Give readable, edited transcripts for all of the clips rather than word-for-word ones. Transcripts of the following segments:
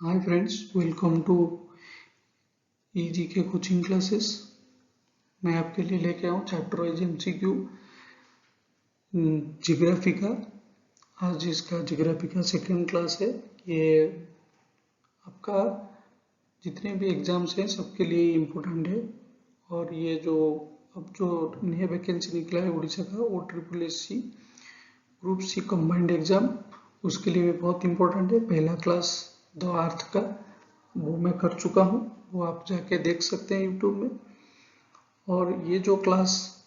Hi friends, welcome to easy K coaching classes. मैं आपके लिए लेके आऊँ चैप्टर वाइज एमसीक्यू जियोग्राफी का। आज इसका जियोग्राफी का सेकेंड क्लास है। ये आपका जितने भी एग्जाम्स हैं सबके लिए इम्पोर्टेंट है। और ये जो अब जो नया वैकेंसी निकला है उड़ीसा का, वो SSC group C combined exam, उसके लिए भी बहुत इम्पोर्टेंट है। पहला क्लास द अर्थ का वो मैं कर चुका हूँ, वो आप जाके देख सकते हैं यूट्यूब में। और ये जो क्लास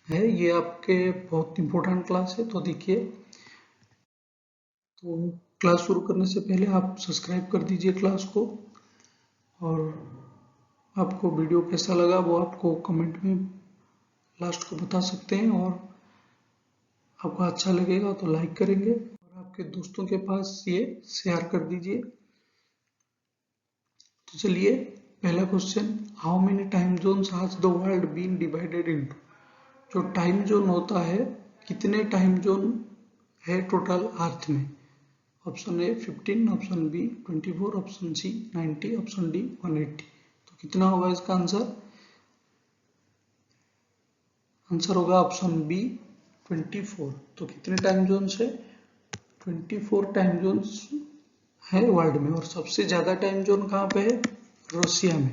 है ये आपके बहुत इम्पोर्टेंट क्लास है, तो देखिए। तो क्लास शुरू करने से पहले आप सब्सक्राइब कर दीजिए क्लास को, और आपको वीडियो कैसा लगा वो आपको कमेंट में लास्ट को बता सकते हैं। और आपको अच्छा लगेगा तो लाइक करेंगे और आपके दोस्तों के पास ये शेयर कर दीजिए। तो चलिए, पहला question, how many time zones has the world been divided into. जो टाइम जोन होता है, कितने टाइम जोन है टोटल अर्थ में। Option A 15, option B 24, option C 90, option D 180। तो कितना होगा इसका आंसर? आंसर होगा ऑप्शन बी 24। तो कितने टाइम जोन्स है? 24 टाइम जोन्स है वर्ल्ड में। और सबसे ज्यादा टाइम जोन कहाँ पे है? रशिया में।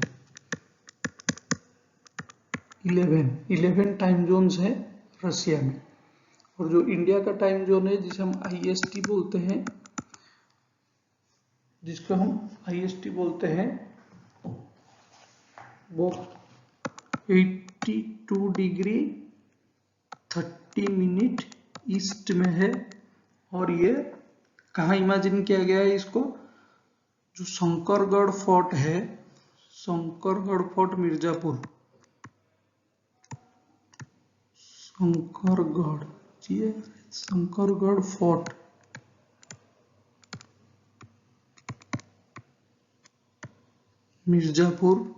11 टाइम जोन्स है रशिया में। और जो इंडिया का टाइम जोन है, जिसे हम IST बोलते हैं, वो 82 डिग्री 30 मिनट ईस्ट में है। और ये कहाँ इमेजिन किया गया है इसको? जो शंकरगढ़ फोर्ट है, Shankargarh fort Mirzapur, Shankargarh fort Mirzapur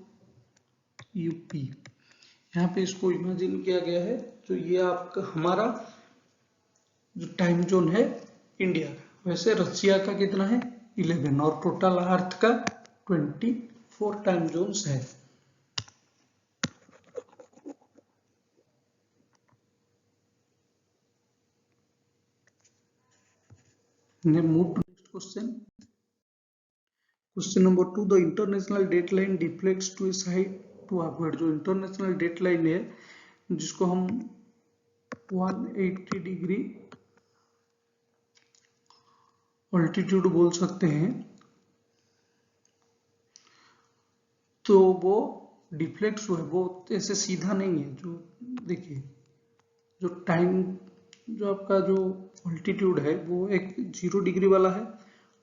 UP, यहाँ पे इसको इमेजिन किया गया है। तो ये आपका हमारा जो टाइम जोन है इंडिया का। वैसे रशिया का कितना है? 11। और टोटल अर्थ का 24 टाइम जोन्स है। Move to next question. Question number 2, the international date line deflects to a side to upward. जो इंटरनेशनल डेट लाइन है, जिसको हम 180 डिग्री अल्टीट्यूड बोल सकते हैं, तो वो डिफ्लेक्ट्स हुआ है, वो ऐसे सीधा नहीं है। जो देखिए, जो टाइम, जो आपका जो अल्टीट्यूड है वो एक 0 डिग्री वाला है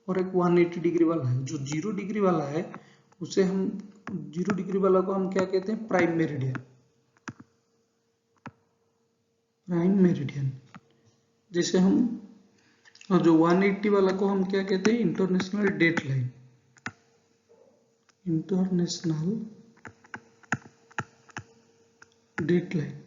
और एक 180 डिग्री वाला है। जो 0 डिग्री वाला है उसे हम 0 डिग्री वाला को हम क्या कहते हैं? Prime meridian. जैसे हम, और जो 180 वाला को हम क्या कहते हैं? International date line. International date line.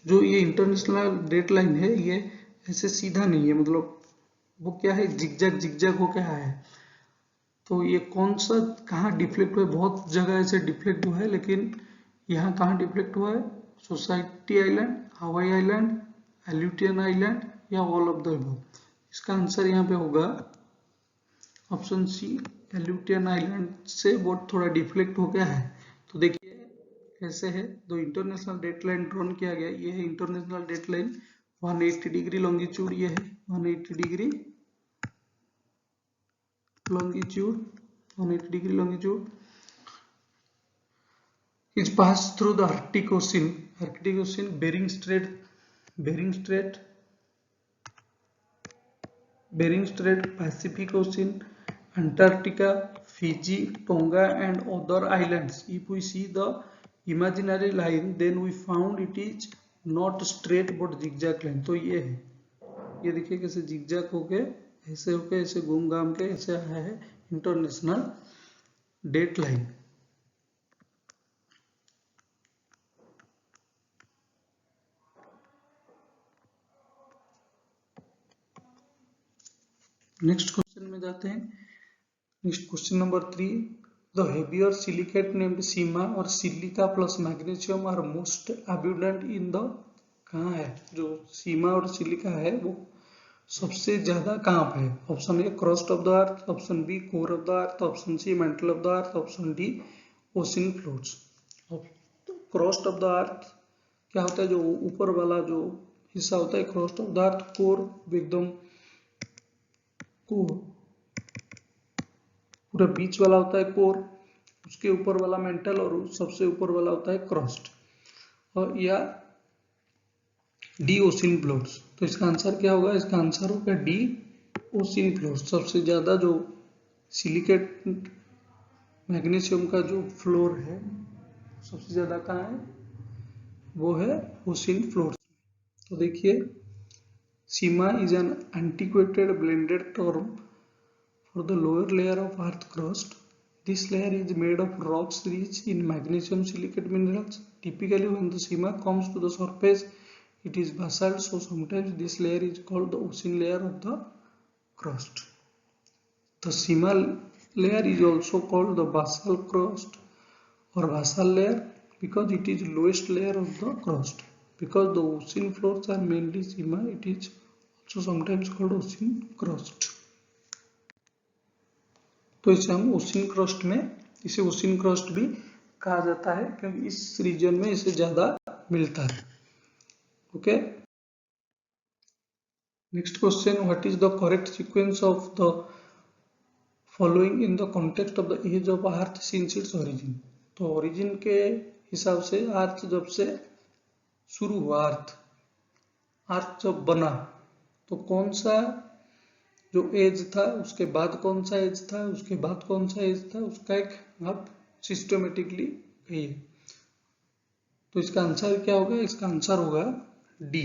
जो ये इंटरनेशनल डेट लाइन है, ये ऐसे सीधा नहीं है, मतलब वो क्या है? जिगजैग जिगजैग होके आया है। तो ये कौन सा, कहाँ डिफ्लेक्ट हुआ है? बहुत जगह ऐसे डिफ्लेक्ट हुआ है, लेकिन यहाँ कहाँ डिफ्लेक्ट हुआ है? Society island, Hawaii island, Aleutian island, या ऑल ऑफ द अबव। इसका आंसर यहाँ पे होगा ऑप्शन सी, एल्यूटियन आइलैंड से वो थोड़ा डिफ्लेक्ट हो गया है। तो देखिए कैसे है, दो इंटरनेशनल डेट लाइन ड्रॉन किया गया। ये है international date line, 180 degree longitude. ये है 180 degree longitude, 180 degree longitude is passed through the Arctic Ocean, Bering Strait, Pacific Ocean, Antarctica, Fiji, Tonga, and other islands. If we see the imaginary line, then we found it is not straight but zigzag line. तो ये है, ये देखिए कैसे zigzag होके, ऐसे होके, ऐसे घूम घाम के ऐसे आया है international date line. Next question में जाते हैं। Next question number 3, the heavier silicate named sima और silica plus magnesium are most abundant in the, कहाँ है जो सीमा और सिलिका है वो सबसे ज्यादा कहाँ पे है? Option A crust of the earth, option B core of the earth, option C mantle of the earth, option D ocean floors. Crust of the earth क्या होता है? जो ऊपर वाला जो हिस्सा होता है crust of the earth, core एकदम कोर पूरा बीच वाला होता है कोर, उसके ऊपर वाला मेंटल और सबसे ऊपर वाला होता है क्रस्ट, और या डी ओशन फ्लोर्स। तो इसका आंसर क्या होगा? इसका आंसर होगा डी ओशन फ्लोर्स। सबसे ज्यादा जो सिलिकेट मैग्नीशियम का जो फ्लोर है सबसे ज्यादा कहाँ है? वो है ओशन फ्लोर्स। तो देखिए, sima is an antiquated blended term for the lower layer of earth crust. This layer is made of rocks rich in magnesium silicate minerals. Typically when the seema comes to the surface it is basalt, so sometimes this layer is called the ocean layer of the crust. The seema layer is also called the basalt crust or basalt layer because it is lowest layer of the crust. Because the ocean floors are mainly seema, it is also sometimes called ocean crust. तो इसे हम ocean crust में, इसे ocean crust भी कहा जाता है क्योंकि इस रीजन में इसे ज्यादा मिलता है। Okay, next question, what is the correct sequence of the following in the context of the age of earth since its origin. तो ओरिजिन के हिसाब से अर्थ जब से शुरू हुआ, अर्थ जब बना तो कौन सा जो एज था, उसके बाद कौन सा एज था, उसके बाद कौन सा एज था, उसका एक आप सिस्टमेटिकली कहिए। तो इसका आंसर क्या होगा? इसका आंसर होगा डी।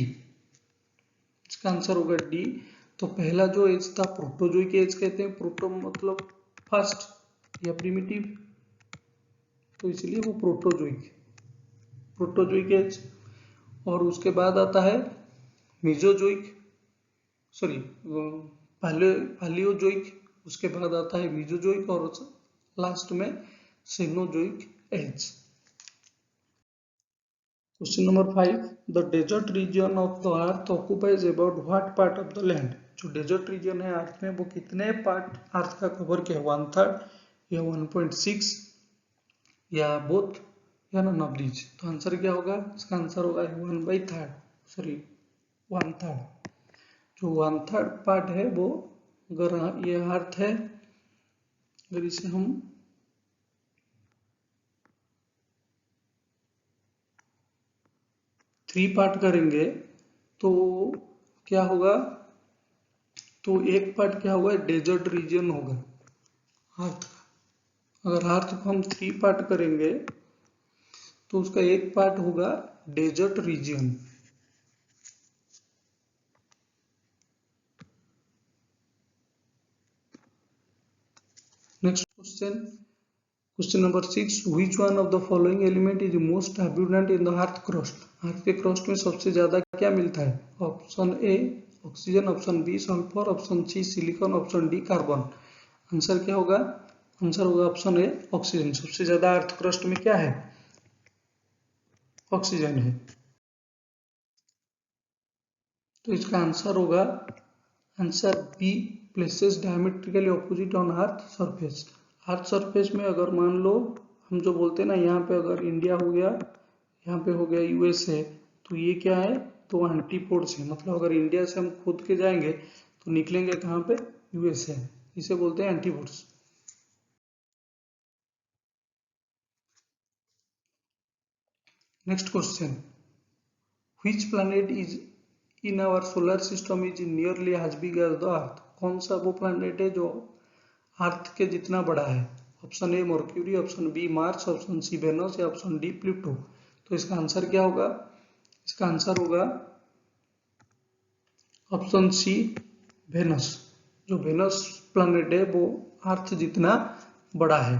इसका आंसर होगा डी। तो पहला जो एज था प्रोटोजोइक एज कहते हैं। प्रोटो मतलब फर्स्ट या प्रिमिटिव, तो इसलिए वो प्रोटोजोइक एज। और उसके बाद आता है मीजोजोइक, सॉरी पैलियोजोइक, उसके बाद आता है मीजोजोइक और लास्ट में Cenozoic age. Question number 5, the desert region of the earth occupies about what part of the land. जो डेजर्ट रीजन है अर्थ में वो कितने पार्ट अर्थ का कवर किया? 1/3 या 1.6 या बोथ या नन ऑफ दीज। तो आंसर क्या होगा? इसका आंसर होगा 1/3, सॉरी 1/3। जो 1/3 पार्ट है वो, अगर ये अर्थ है, अगर इसे हम थ्री पार्ट करेंगे तो क्या होगा? तो एक पार्ट क्या होगा? डेजर्ट रीजन होगा अर्थ का। अगर अर्थ को हम थ्री पार्ट करेंगे तो उसका एक पार्ट होगा desert region. Next question, question number 6, which one of the following element is most abundant in the earth crust. Earth के क्रस्ट में सबसे ज्यादा क्या मिलता है? Option A oxygen, option B sulphur, option C silicon, option D carbon. Answer क्या होगा? Answer होगा ऑप्शन ए ऑक्सीजन। सबसे ज्यादा अर्थ क्रस्ट में क्या है? ऑक्सीजन है। तो इसका आंसर होगा answer B, places diametrically opposite on earth surface. Earth surface में अगर मान लो हम जो बोलते हैं ना, यहाँ पे अगर इंडिया हो गया, यहाँ पे हो गया यूएसए, तो ये क्या है? तो एंटीपोड्स है। मतलब अगर इंडिया से हम खुद के जाएंगे तो निकलेंगे कहाँ पे? यूएसए। इसे बोलते हैं antipodes. Next question, which planet is in our solar system is nearly as big as the earth. कौन सा वो प्लैनेट है जो अर्थ के जितना बड़ा है? Option A Mercury, option B Mars, option C Venus या ऑप्शन डी प्लूटो। तो इसका आंसर क्या होगा? इसका आंसर होगा ऑप्शन सी वेनस। जो वेनस प्लैनेट है वो अर्थ जितना बड़ा है।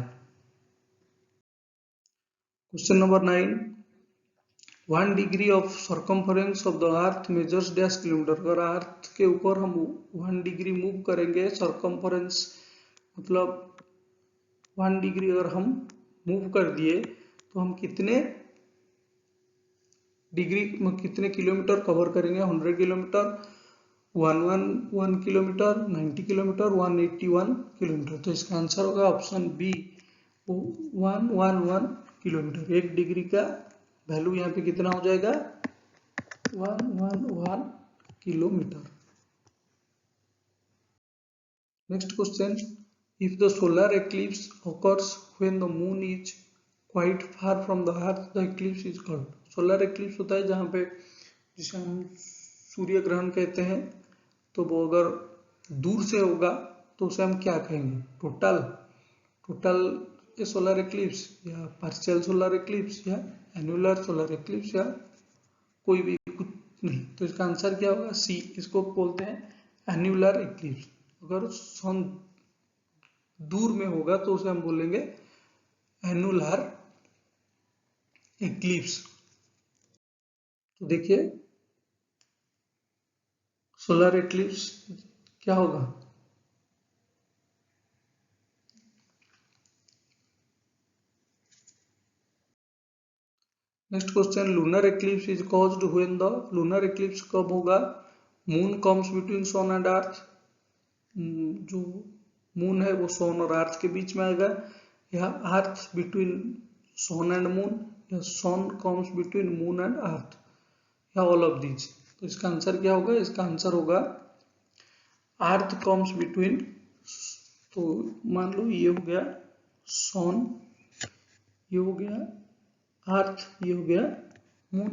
Question number 9, 1 degree of circumference of the earth measures dash kilometre. अगर अर्थ के ऊपर हम 1 डिग्री मूव करेंगे, सर्कम्फरेंस मतलब 1 डिग्री अगर हम मूव कर दिए तो हम कितने डिग्री कितने किलोमीटर कवर करेंगे? 100 किलोमीटर, 111 किलोमीटर, 90 किलोमीटर, 181 किलोमीटर। तो इसका आंसर होगा ऑप्शन बी 111 किलोमीटर। 1 डिग्री का वैल्यू यहाँ पे कितना हो जाएगा? 111 kilometre. Next question, if the solar eclipse occurs when the moon is quite far from the earth, the eclipse is called। Solar eclipse होता है जहाँ पे, जिसे हम सूर्य ग्रहण कहते हैं, तो वो अगर दूर से होगा तो उसे हम क्या कहेंगे? टोटल सोलर एक्लिप्स, या पार्शियल सोलर एक्लिप्स, या एनुलर सोलर एक्लिप्स, या कोई भी कुछ नहीं। तो इसका आंसर क्या होगा? सी, इसको बोलते हैं एन्युलर एक्लिप्स। अगर सन दूर में होगा तो उसे हम बोलेंगे एनुलर एक्लिप्स। तो देखिए सोलर एक्लिप्स क्या होगा? Next question, lunar eclipse is caused when the, lunar eclipse कब होगा? Moon comes between sun and earth, जो मून है वो सन और अर्थ के बीच में आएगा, या earth between sun and moon, या sun comes between moon and earth, या ऑल ऑफ दीज। तो इसका आंसर क्या होगा? इसका आंसर होगा अर्थ कम्स बिटवीन। तो मान लो ये हो गया सन, ये हो गया अर्थ, ये हो गया मून।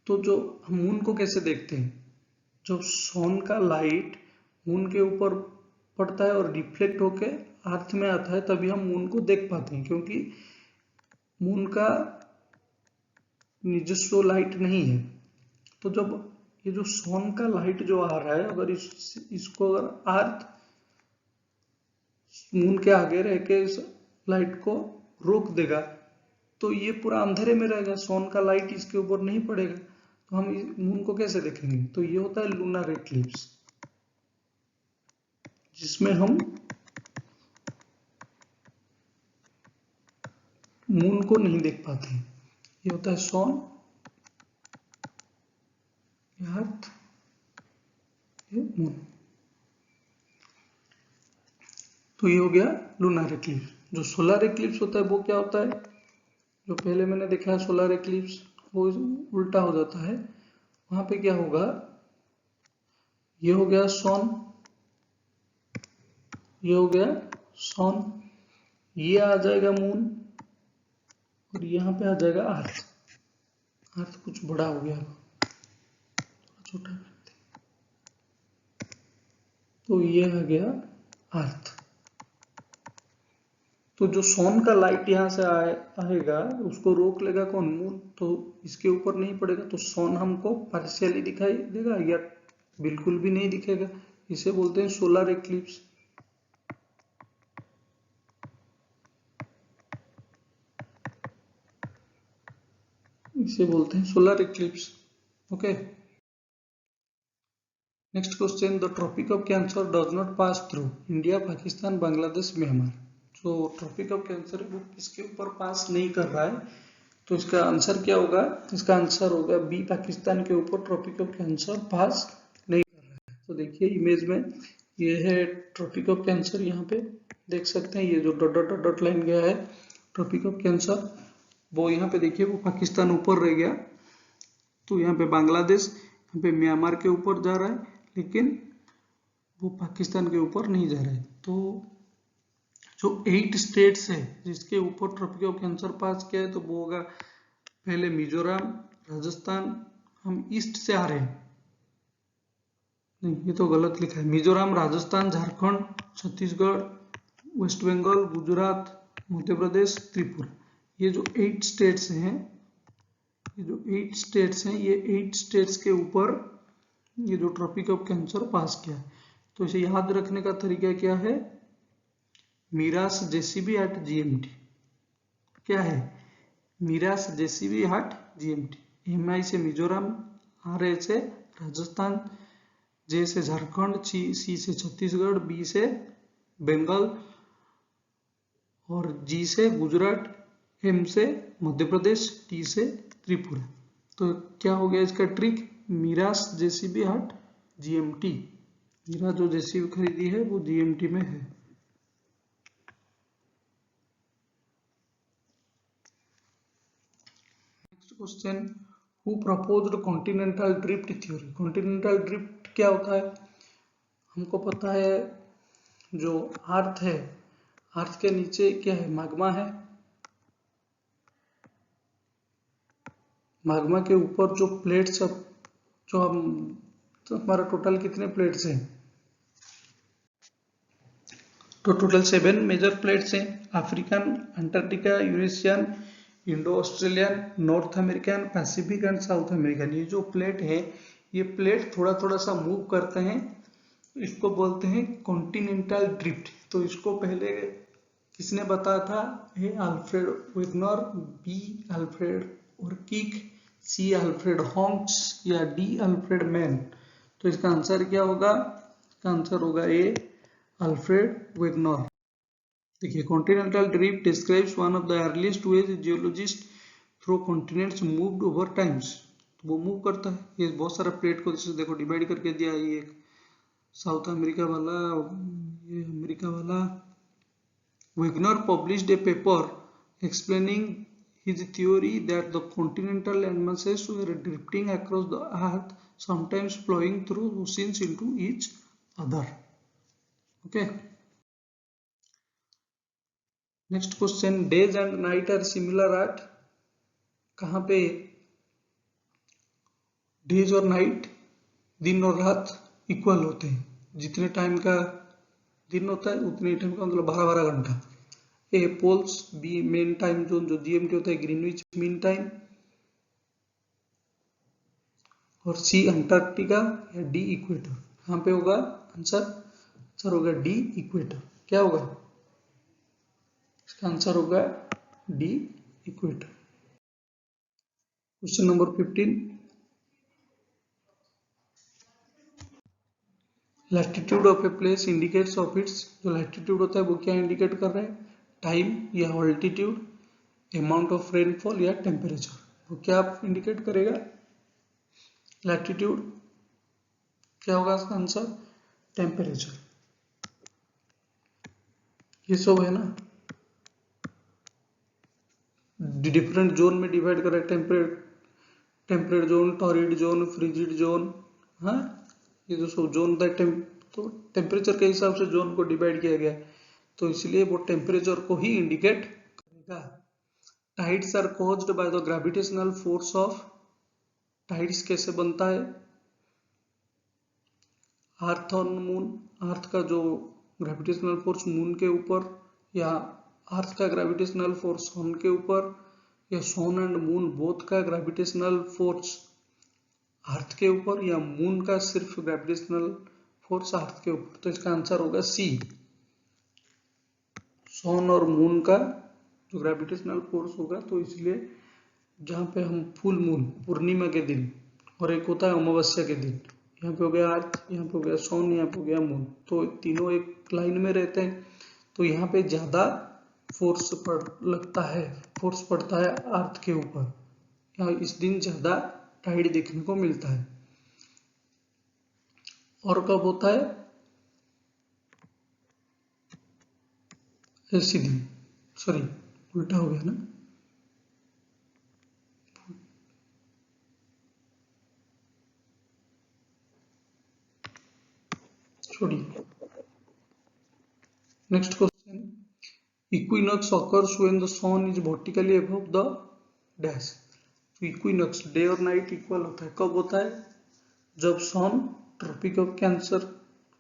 तो जो हम मून को कैसे देखते हैं? जब सन का लाइट मून के ऊपर पड़ता है और रिफ्लेक्ट होके अर्थ में आता है तभी हम मून को देख पाते हैं, क्योंकि मून का निजस्व लाइट नहीं है। तो जब ये जो सन का लाइट जो आ रहा है, अगर इसको अगर अर्थ मून के आगे रह के इस लाइट को रोक देगा तो ये पूरा अंधेरे में रहेगा, सन का लाइट इसके ऊपर नहीं पड़ेगा, तो हम मून को कैसे देखेंगे? तो ये होता है लूनर एक्लिप्स, जिसमें हम मून को नहीं देख पाते। ये होता है सन, अर्थ, ये मून। तो ये हो गया लूनर एक्लिप्स। जो सोलर एक्लिप्स होता है वो क्या होता है? जो पहले मैंने देखा है सोलर एक्लिप्स, वो उल्टा हो जाता है। वहां पे क्या होगा? ये हो गया सन, ये हो गया सन, ये आ जाएगा मून, और यहाँ पे आ जाएगा अर्थ। अर्थ कुछ बड़ा हो गया, छोटा करते, तो ये आ गया अर्थ। तो जो सन का लाइट यहाँ से आएगा उसको रोक लेगा कौन? मून। तो इसके ऊपर नहीं पड़ेगा, तो सन हमको पार्शियली दिखाई देगा या बिल्कुल भी नहीं दिखेगा। इसे बोलते हैं सोलर एक्लिप्स। इसे बोलते हैं solar eclipse. Okay, next question, the tropic of cancer does not pass through India, Pakistan, Bangladesh, Myanmar. जो ट्रॉपिक ऑफ कैंसर है वो किसके ऊपर पास नहीं कर रहा है? तो इसका आंसर क्या होगा? इसका आंसर होगा बी, पाकिस्तान के ऊपर ट्रॉपिक ऑफ कैंसर पास नहीं कर रहा है। तो देखिए इमेज में ये है ट्रॉपिक ऑफ कैंसर, यहाँ पे देख सकते हैं ये जो डॉट डॉट डॉट लाइन गया है ट्रॉपिक ऑफ कैंसर, वो यहाँ पे देखिए वो पाकिस्तान ऊपर रह गया। तो यहाँ पे बांग्लादेश, यहाँ पे म्यांमार के ऊपर जा रहा है, लेकिन वो पाकिस्तान के ऊपर नहीं जा रहा है। तो जो 8 स्टेट्स है जिसके ऊपर ट्रॉपिक ऑफ कैंसर पास किया है, तो वो होगा पहले मिजोरम, राजस्थान। हम ईस्ट से आ रहे हैं, नहीं ये तो गलत लिखा है। मिजोरम, राजस्थान, झारखंड, छत्तीसगढ़, वेस्ट बंगाल, गुजरात, मध्य प्रदेश, त्रिपुरा। ये जो 8 स्टेट्स हैं, ये जो 8 स्टेट्स हैं, ये 8 स्टेट्स के ऊपर ये जो ट्रॉपिक ऑफ कैंसर पास किया है। तो इसे याद रखने का तरीका क्या है? मीरास जेसीबी एट जीएमटी। क्या है? मीरास जेसीबी एट जीएमटी। MI से मिजोरम, RA से राजस्थान, J से झारखंड, C से छत्तीसगढ़, B से बंगाल और G से गुजरात, M से मध्य प्रदेश, T से त्रिपुरा। तो क्या हो गया इसका ट्रिक, मीरास JCB हट GMT। मीरा जो JCB खरीदी है वो GMT में है। Next question, who proposed continental drift theory. Continental drift क्या होता है, हमको पता है जो अर्थ है, अर्थ के नीचे क्या है, मैग्मा है, मैग्मा के ऊपर जो प्लेट्स, जो हम, तो हमारा टोटल कितने प्लेट्स हैं, तो टोटल 7 मेजर प्लेट्स हैं, African, Antarctica, Eurasian, Indo Australian, north American, Pacific and south American. ये जो प्लेट है, ये प्लेट थोड़ा थोड़ा सा मूव करते हैं, इसको बोलते हैं कॉन्टिनेंटल ड्रिफ्ट। तो इसको पहले किसने बताया था, ए अल्फ्रेड वेगनर, बी अल्फ्रेड ओरकिक, सी अल्फ्रेड हॉन्क्स या डी अल्फ्रेड मैन। तो इसका आंसर क्या होगा, इसका आंसर होगा ए अल्फ्रेड वेगनर। देखिए, continental drift describes one of the earliest ways geologist through continents moved over times. वो मूव करता है, ये बहुत सारा प्लेट को जैसे देखो डिवाइड करके दिया है, ये साउथ अमेरिका वाला, ये अमेरिका वाला। Wegener published a paper explaining his theory that the continental landmasses were drifting across the earth, sometimes flowing through oceans into each other. Okay. Next question, days and night are similar at, कहाँ पे days और night, दिन और रात equal होते हैं, जितने time का दिन होता है उतने टाइम का मतलब 12-12 घंटा। A poles, B main time zone जो GMT होता है, ग्रीनविच मीन टाइम, और सी अंटार्कटिका या डी इक्वेटर। यहाँ पे होगा आंसर होगा डी इक्वेटर। क्या होगा इसका आंसर, होगा D equator. Question number 15, latitude of a place indicates of its. जो लैटिट्यूड होता है वो क्या इंडिकेट कर रहा है, टाइम या ऑल्टीट्यूड, अमाउंट ऑफ रेनफॉल या टेम्परेचर। वो क्या इंडिकेट करेगा, लैटिट्यूड, क्या होगा इसका आंसर, टेम्परेचर। ये सब है ना, डिफरेंट जोन में डिवाइड करा, temperate zone, torrid zone, frigid zone, हाँ ये जो सब जोन होता है, तो टेम्परेचर के हिसाब से जोन को डिवाइड किया गया है, तो इसलिए वो टेम्परेचर को ही इंडिकेट करेगा। Tides are caused by the gravitational force of, tides कैसे बनता है, अर्थ ऑन मून, अर्थ का जो ग्रेविटेशनल फोर्स मून के ऊपर, या अर्थ का ग्रेविटेशनल फोर्स सन के ऊपर, या सन एंड मून बोथ का ग्रेविटेशनल फोर्स अर्थ के ऊपर, या मून का सिर्फ ग्रेविटेशनल फोर्स अर्थ के ऊपर। तो इसका आंसर होगा सी, सन और मून का जो ग्रेविटेशनल फोर्स होगा। तो इसलिए जहाँ पे हम फुल मून पूर्णिमा के दिन, और एक होता है अमावस्या के दिन, यहाँ पे हो गया अर्थ, यहाँ पे हो गया सन, यहाँ पे हो गया मून, तो तीनों एक लाइन में रहते हैं, तो यहाँ पे ज्यादा फोर्स लगता है, फोर्स पड़ता है अर्थ के ऊपर, यहाँ इस दिन ज्यादा टाइड देखने को मिलता है। और कब होता है, ऐसी दिन, सॉरी उल्टा हो गया ना, छोड़िए। Next question, equinox occurs when the sun is vertically above the dash। तो इक्विनॉक्स डे और नाइट इक्वल होता है, कब होता है, जब sun tropic of Cancer,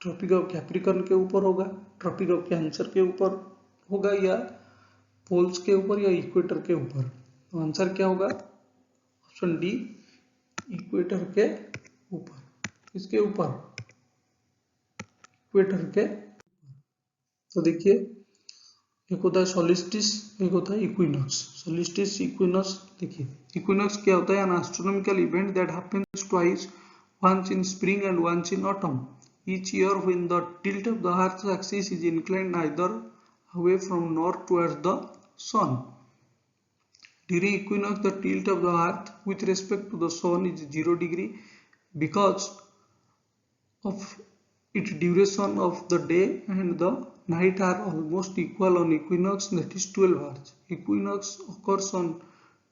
tropic of Capricorn के ऊपर होगा, ट्रॉपिक ऑफ कैंसर के ऊपर होगा, या पोल्स के ऊपर, या इक्वेटर के ऊपर। तो आंसर क्या होगा, ऑप्शन डी, इक्वेटर के ऊपर। किसके ऊपर, इक्वेटर के। तो देखिए एक होता है सोलिस्टिस, एक होता है इक्विनॉक्स। सोलिस्टिस, इक्विनॉक्स, देखिए इक्विनॉक्स क्या होता है? N astronomical event that happens twice, once in spring and once in autumn each year, when the tilt of the earth's axis is inclined neither away from nor towards the sun. During equinox the tilt of the earth with respect to the sun is 0 degree because of its duration of the day and the night are almost equal on equinox, that is 12 hours. Equinox occurs on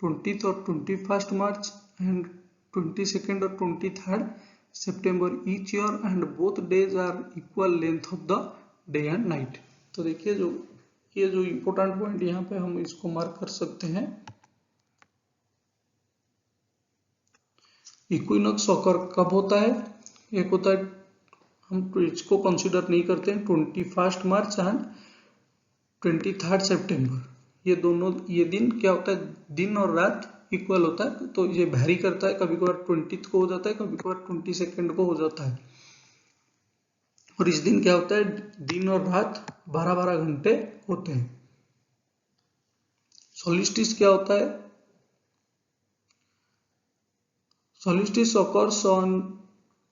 20th or 21st March and 22nd or 23rd September each year, and both days are equal length of the day and night. तो देखिए जो ये जो important point यहाँ पे हम इसको mark कर सकते हैं। इक्विनॉक्स ऑकर कब होता है? एक होता है, हम तो इसको कंसीडर नहीं करते हैं, 21 मार्च एंड 23 सितंबर, ये दोनों, ये दिन क्या होता है? दिन और रात इक्वल होता है, तो ये वैरी करता है, कभी कभार 20 को हो जाता है, कभी कभार 22 को हो जाता है। और इस दिन क्या होता है? दिन और रात 12-12 घंटे होते हैं। सोलिस्टिस क्या होता है? Solstice occurs on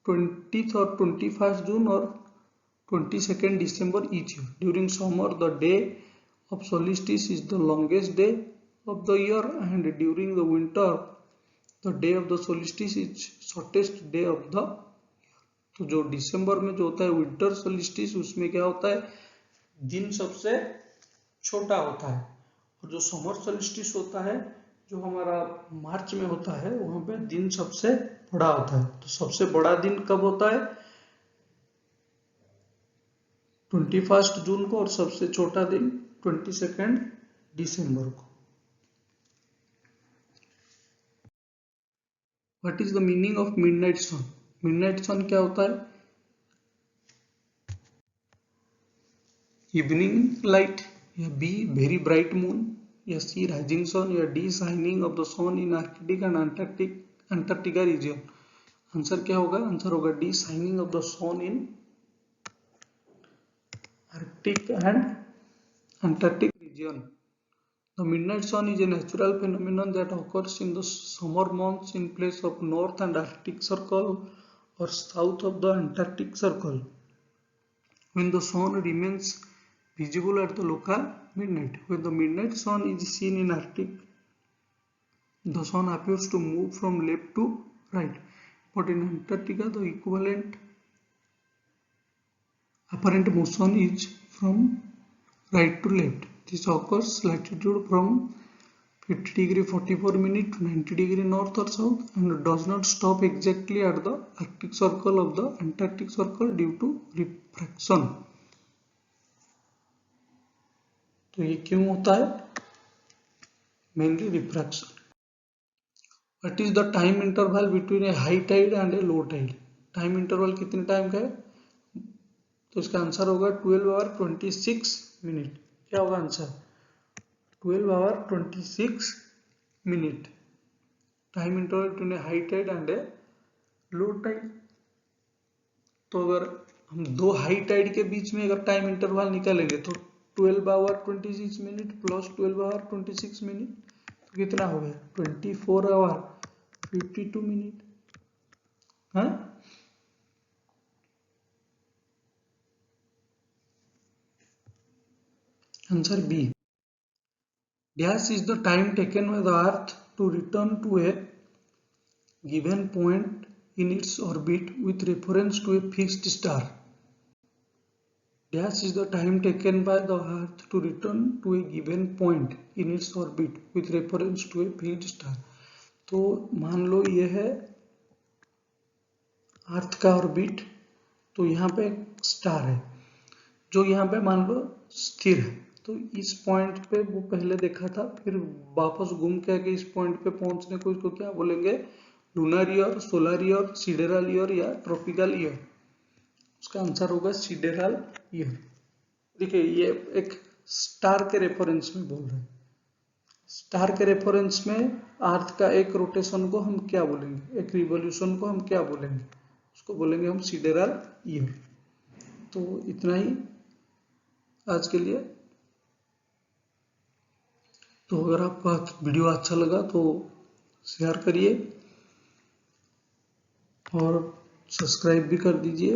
20th or 21st June or 22nd December each year. During summer, the day of solstice is the longest day of the year, and during the winter, the day of the solstice is shortest day of the year. तो जो दिसंबर में जो होता है winter solstice, उसमें क्या होता है? दिन सबसे छोटा होता है। और जो समर सोलिस्टिस होता है, जो हमारा मार्च में होता है, वहां पे दिन सबसे बड़ा होता है। तो सबसे बड़ा दिन कब होता है? 21 जून को, और सबसे छोटा दिन 22 दिसंबर को। What is the meaning of midnight sun? Midnight sun क्या होता है? इवनिंग लाइट, या बी वेरी ब्राइट मून, या सी राइजिंग सन, या D shining of the sun in Arctic and Antarctica region. Answer क्या होगा? आंसर होगा D, shining of the sun in Arctic and Antarctic region. The midnight sun is a natural phenomenon that occurs in the summer months in place of north and Arctic circle or south of the Antarctic circle, when the sun remains visible at the local midnight. When the midnight sun is seen in Arctic, the sun appears to move from left to right, but in Antarctica the equivalent apparent motion is from right to left. This occurs latitude from 50 degree 44 minute to 90 degree north or south, and does not stop exactly at the Arctic circle of the Antarctic circle due to refraction. तो ये क्यों होता है? Mainly refraction. What is the time interval between a high tide and a low tide? Time interval कितने time का है? तो इसका आंसर होगा 12 आवर 26 मिनट। क्या होगा answer? 12 hour 26 minute. Time interval between a high tide and a low tide. तो अगर हम दो हाई टाइड के बीच में अगर टाइम इंटरवल निकालेंगे तो 12 hour 26 minute plus 12 hour 26 minute, तो कितना हो गया? 24 आवर 52 मिनट। हाँ, answer B. Dash is the time taken by the Earth to return to a given point in its orbit with reference to a fixed star. Dash is the time taken by the Earth to return to a given point in its orbit with reference to a fixed star. तो मान लो ये है अर्थ का orbit, तो यहाँ पे star है जो यहाँ पे मान लो स्थिर है। तो इस पॉइंट पे वो पहले देखा था, फिर वापस घूम के आके इस पॉइंट पे पहुंचने को इसको क्या बोलेंगे? Lunar year, solar year, sidereal year या ट्रॉपिकल ईयर। उसका आंसर होगा सिडेरल ईयर। देखिए ये एक स्टार के रेफरेंस में बोल रहे हैं। स्टार के रेफरेंस में अर्थ का एक रोटेशन को हम क्या बोलेंगे? एक रिवॉल्यूशन को हम क्या बोलेंगे? उसको बोलेंगे हम सिडेरल ईयर। तो इतना ही आज के लिए। तो अगर आपको वीडियो अच्छा लगा तो शेयर करिए और सब्सक्राइब भी कर दीजिए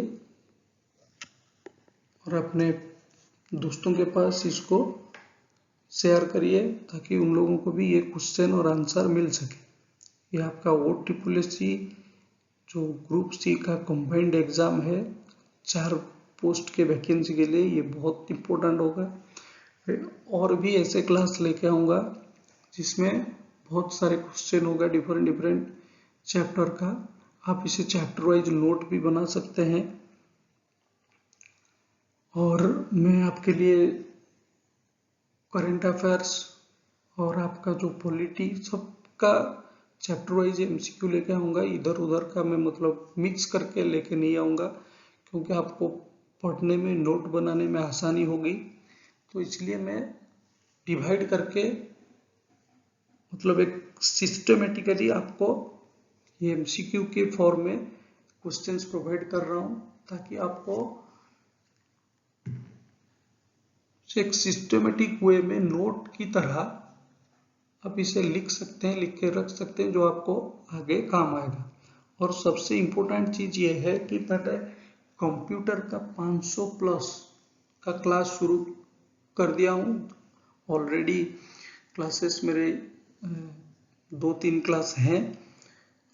और अपने दोस्तों के पास इसको शेयर करिए ताकि उन लोगों को भी ये क्वेश्चन और आंसर मिल सके। ये आपका OSSC जो ग्रुप सी का कंबाइंड एग्जाम है, 4 पोस्ट के वैकेंसी के लिए ये बहुत इम्पोर्टेंट होगा। और भी ऐसे क्लास लेके आऊँगा जिसमें बहुत सारे क्वेश्चन होगा डिफरेंट चैप्टर का। आप इसे चैप्टर वाइज नोट भी बना सकते हैं और मैं आपके लिए करंट अफेयर्स और आपका जो पॉलिटी सबका चैप्टर वाइज MCQ लेके आऊँगा। इधर उधर का मैं मतलब मिक्स करके लेके नहीं आऊँगा क्योंकि आपको पढ़ने में नोट बनाने में आसानी होगी। तो इसलिए मैं डिवाइड करके मतलब एक सिस्टमेटिकली आपको ये MCQ के फॉर्म में क्वेश्चंस प्रोवाइड कर रहा हूँ ताकि आपको एक सिस्टमेटिक वे में नोट की तरह आप इसे लिख सकते हैं, लिख के रख सकते हैं, जो आपको आगे काम आएगा। और सबसे इम्पोर्टेंट चीज़ ये है कि मैंने कंप्यूटर का 500 प्लस का क्लास शुरू कर दिया हूँ। ऑलरेडी क्लासेस मेरे 2-3 क्लास हैं।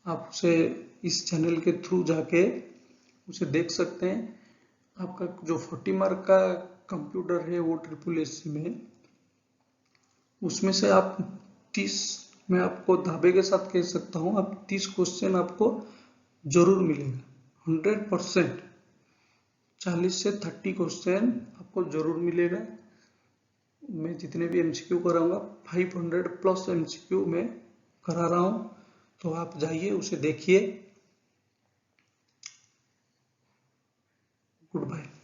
आप उसे इस चैनल के थ्रू जाके उसे देख सकते हैं। आपका जो 40 मार्क का कंप्यूटर है वो SSC में, उसमें से आप 30, मैं आपको दावे के साथ कह सकता हूँ, आप 30 क्वेश्चन आपको जरूर मिलेगा 100%। 40 से 30 क्वेश्चन आपको जरूर मिलेगा। मैं जितने भी MCQ कराऊंगा 500 प्लस MCQ में करा रहा हूँ, तो आप जाइए उसे देखिए। Good bye.